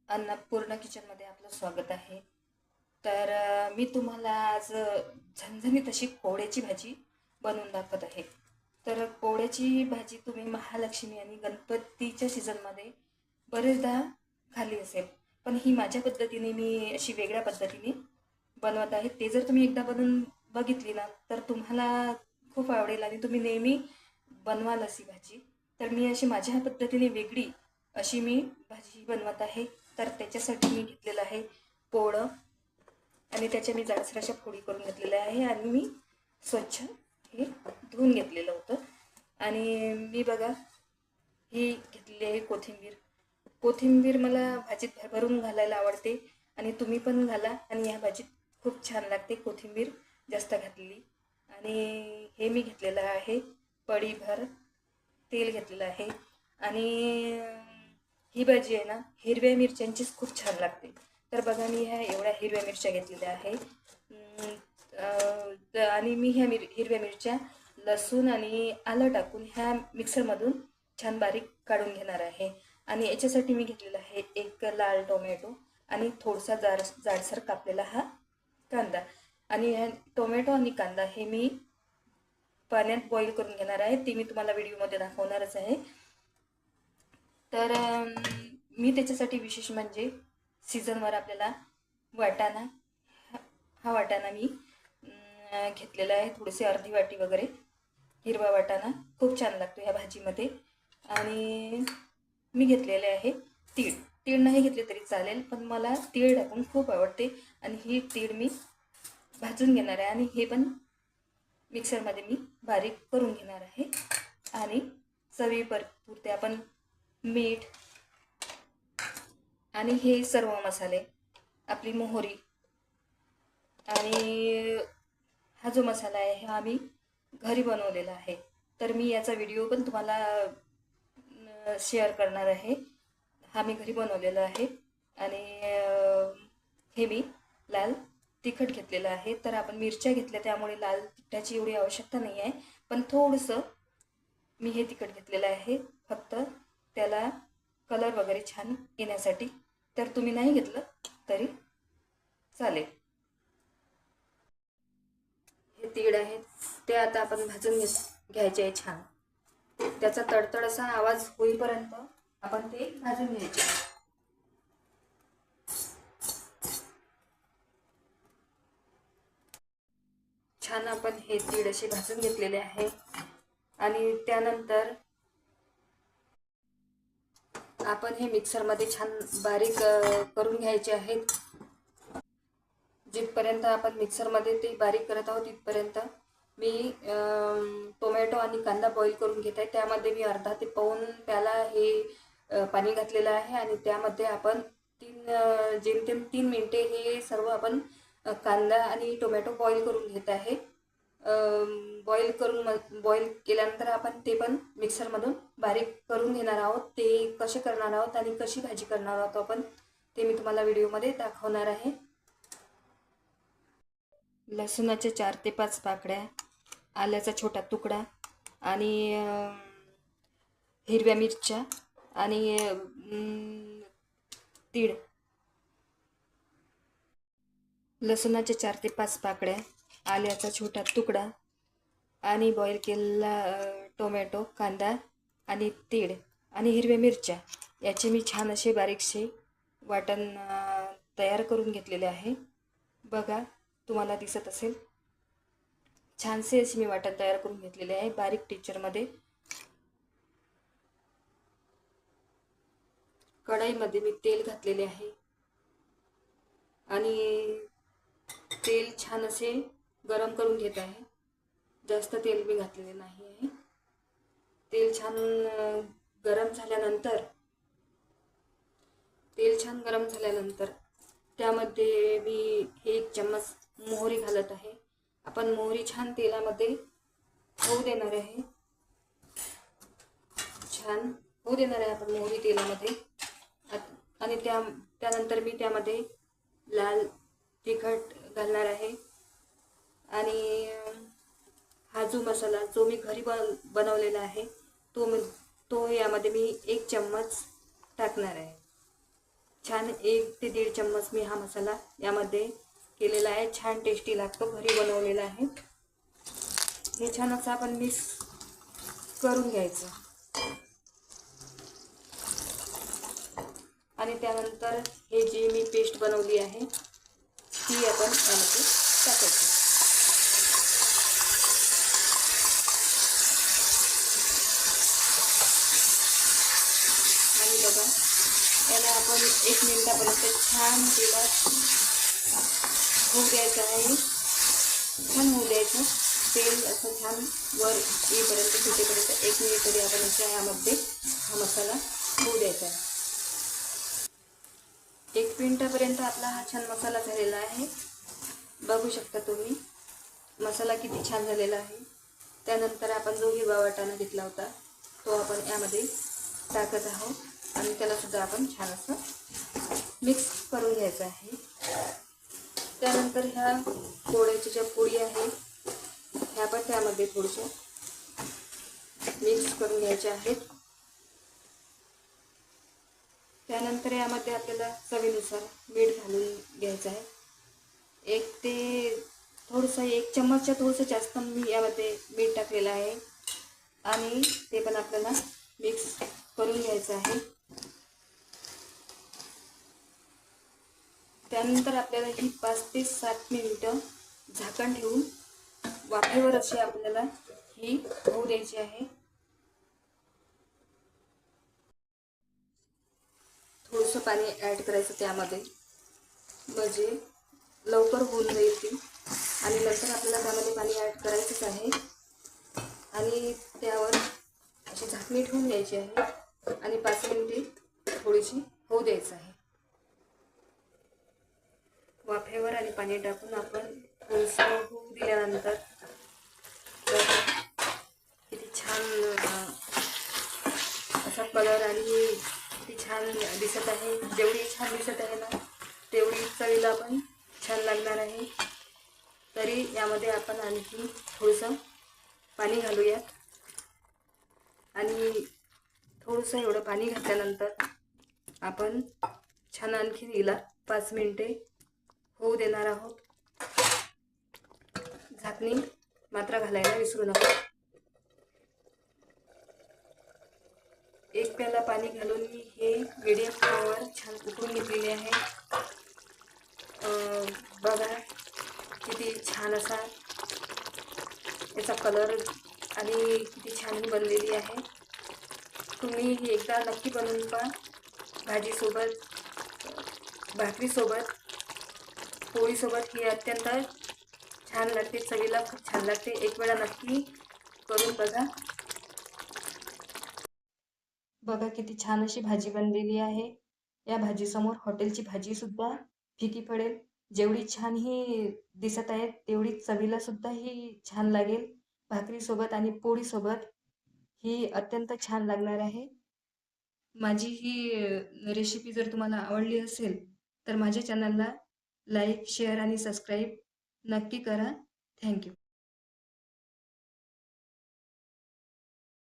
अन्नपूर्णा किचनमध्ये आपलं स्वागत आहे. तर मी तुम्हाला आज झणझणीत अशी कोहळ्याची भाजी बनवून दाखवत आहे. तर कोहळ्याची भाजी तुम्ही महालक्ष्मी आणि गणपतीच्या सीझनमध्ये बरेचदा खाल्ली असेल. पण ही माझ्या पद्धतीने मी अशी वेगळ्या पद्धतीने बनवत आहे. ते जर तुम्ही एकदा बनवून बघितली ना, तर तुम्हाला खूप आवडेल आणि तुम्ही नेहमी बनवाल अशी भाजी. तर मी अशी माझ्या पद्धतीने वेगळी अशी मी भाजी बनवत आहे. तर त्याच्यासाठी मी घेतलेलं आहे पोळं आणि त्याच्या मी जाडसर अशा फोडी करून घेतलेल्या आहे आणि मी स्वच्छ हे धुवून घेतलेलं होतं. आणि मी बघा ही घेतलेली आहे कोथिंबीर. कोथिंबीर मला भाजीत भरभरून घालायला आवडते आणि तुम्ही पण घाला आणि ह्या भाजीत खूप छान लागते कोथिंबीर जास्त घातलेली. आणि हे मी घेतलेलं आहे पळीभर तेल घेतलेलं आहे. आणि ही भाजी आहे ना हिरव्या मिरच्यांचीच खूप छान लागते. तर बघा मी ह्या एवढ्या हिरव्या मिरच्या घेतलेल्या आहे. आणि मी ह्या हिरव्या मिरच्या लसूण आणि आलं टाकून ह्या मिक्सरमधून छान बारीक काढून घेणार आहे. आणि याच्यासाठी मी घेतलेला आहे एक लाल टोमॅटो आणि थोडासा जाडसर कापलेला हा कांदा. आणि ह्या टोमॅटो आणि कांदा हे मी पाण्यात बॉईल करून घेणार आहे. ते मी तुम्हाला व्हिडिओमध्ये दाखवणारच आहे. तर मी त्याच्यासाठी विशेष म्हणजे सीझनवर आपल्याला वाटाणा हा वाटाणा मी घेतलेला आहे. थोडेसे अर्धी वाटी वगैरे हिरवा वाटाणा खूप छान लागतो ह्या भाजीमध्ये. आणि मी घेतलेले आहे तीळ. तीळ नाही घेतले तरी चालेल, पण मला तीळ टाकून खूप आवडते. आणि ही तीळ मी भाजून घेणार आहे आणि हे पण मिक्सरमध्ये मी बारीक करून घेणार आहे. आणि चवीपुरते आपण मीठ आणि हे सर्व मसाले, आपली मोहरी आणि हा जो मसाला आहे हा आम्ही घरी बनवलेला आहे. तर मी याचा व्हिडिओ पण तुम्हाला शेअर करणार आहे. हा मी घरी बनवलेला आहे. आणि हे मी लाल तिखट घेतलेलं आहे. तर आपण मिरच्या घेतल्या त्यामुळे लाल तिखटाची एवढी आवश्यकता नाही आहे, पण थोडंसं मी हे तिखट घेतलेलं आहे फक्त त्याला कलर वगैरे छान येण्यासाठी. तर तुम्ही नाही घेतलं तरी चालेल. हे तीळ आहेत ते आता आपण भाजून घ्यायचे आहे छान. त्याचा तडतड असा आवाज होईपर्यंत आपण ते भाजून घ्यायचे. छान आपण हे तीळ असे भाजून घेतलेले आहे. आणि त्यानंतर आपण हे मिक्सरमध्ये छान बारीक करून घ्यायचे आहेत. जिथपर्यंत आपण मिक्सरमध्ये ते बारीक करत आहोत तिथपर्यंत मी टोमॅटो आणि कांदा बॉईल करून घेत आहे. त्यामध्ये मी अर्धा ते पाऊण प्याला हे पाणी घातलेलं आहे. आणि त्यामध्ये आपण जेमतेम 3 मिनिटे हे सर्व आपण कांदा आणि टोमॅटो बॉईल करून घेत आहे. बॉईल केल्यानंतर आपण ते पण मिक्सरमधून बारीक करून घेणार आहोत. ते कसे करणार आहोत आणि कशी भाजी करणार आहोत आपण ते मी तुम्हाला व्हिडिओमध्ये दाखवणार आहे. लसूणाच्या 4 ते 5 पाकळ्या, आल्याचा छोटा तुकडा आणि हिरव्या मिरच्या आणि तीळ. लसूणाच्या 4 ते 5 पाकळ्या, आल्याचा छोटा तुकडा आणि बॉईल केलेला टोमॅटो, कांदा आणि तीळ आणि हिरव्या मिरच्या याचे मी छान असे बारीकसे वाटण तयार करून घेतलेले आहे. बघा तुम्हाला दिसत असेल छानसे असे मी वाटण तयार करून घेतलेले आहे बारीक टेक्स्चरमध्ये. कढईमध्ये मी तेल घातलेले आहे आणि तेल छान असे गरम करून घेत आहे. जास्त तेल मी घातलेले नाही आहे. तेल छान गरम झाल्यानंतर त्यामध्ये मी 1 चम्मच मोहरी घालत आहे. आपण मोहरी छान तेलामध्ये होऊ देणार आहे. छान होऊ देणार आहे आपण मोहरी तेलामध्ये. आणि त्यानंतर मी त्यामध्ये लाल तिखट घालणार आहे. आणि हा जो मसाला जो मी घरी बनवलेला आहे तो यामध्ये मी 1 चम्मच टाकणार आहे. छान 1 ते 1.5 चम्मच मी हा मसाला यामध्ये केलेला आहे. छान टेस्टी लागतो, घरी बनवलेला आहे. हे छान असं आपण मिक्स करून घ्यायचं आणि त्यानंतर हे जी मी पेस्ट बनवली आहे ती आपण यामध्ये टाकायची. आणि बघा याला आपण 1 मिनिटापर्यंत छान तेलात होऊ द्यायचं आहे. छान होऊ द्यायचं. तेल असं छान वर येईपर्यंत सुटेपर्यंत 1 मिनिट तरी आपण यामध्ये हा मसाला होऊ द्यायचा आहे. 1 मिनिटापर्यंत आपला हा छान मसाला झालेला आहे. बघू शकता तुम्ही मसाला किती छान झालेला आहे. त्यानंतर आपण जो हिरवा वाटाणा घेतला होता तो आपण यामध्ये टाकत आहोत आणि त्याला सुद्धा आपण छान असं मिक्स करून घ्यायचं आहे. त्यानंतर ह्या पोळ्याच्या ज्या पोळी आहेत ह्या पण त्यामध्ये थोडीशा मिक्स करून घ्यायच्या आहेत. त्यानंतर यामध्ये आपल्याला चवीनुसार मीठ घालून घ्यायचं आहे. 1 चम्मचच्या थोडंसं जास्त मी यामध्ये मीठ टाकलेलं आहे आणि ते पण आपल्याला मिक्स करून घ्यायचं आहे. त्यानंतर आपल्याला ही 5 ते 7 मिनिटं झाकण ठेवून वाफेवर अशी आपल्याला ही होऊ द्यायची आहे. थोडंसं पाणी ॲड करायचं त्यामध्ये, म्हणजे लवकर होऊन जाईल ती. आणि नंतर आपल्याला त्यामध्ये पाणी ॲड करायचंच आहे आणि त्यावर अशी झाकणी ठेवून द्यायची आहे आणि 5 मिनिटे थोडीशी होऊ द्यायचं आहे. वाफेवर आणि पाणी टाकून आपण थोडंसं होऊ दिल्यानंतर किती छान असा कलर आणि किती छान दिसत आहे. जेवढी छान दिसत आहे ना तेवढी चवीला पण छान लागणार आहे. तरी यामध्ये आपण आणखी थोडंसं पाणी घालूयात आणि थोडंसं एवढं पाणी घातल्यानंतर आपण छान आणखी हिला 5 मिनिटे होऊ देणार आहोत. झाकणी मात्र घालायला विसरू नका. 1 प्याला पाणी घालून मी हे मीडियम फ्लेवर छान उकळून घेतलेले आहे. बघा किती छान असा याचा कलर आणि किती छान बनलेली आहे. तुम्ही ही एकदा नक्की बनवून पहा. भाजीसोबत, भाकरीसोबत, पोळीसोबत ही अत्यंत छान लागते. चवीला खूप छान लागते. एक वेळा नक्की करून बघा. बघा किती छान अशी भाजी बनलेली आहे. या भाजीसमोर हॉटेलची भाजीसुद्धा फिकी पडेल. जेवढी छान ही दिसत आहे तेवढी चवीला सुद्धा ही छान लागेल. भाकरीसोबत आणि पोळीसोबत ही अत्यंत छान लागणार आहे. माझी ही रेसिपी जर तुम्हाला आवडली असेल तर माझ्या चॅनलला लाईक, शेअर आणि सबस्क्राईब नक्की करा. थँक्यू.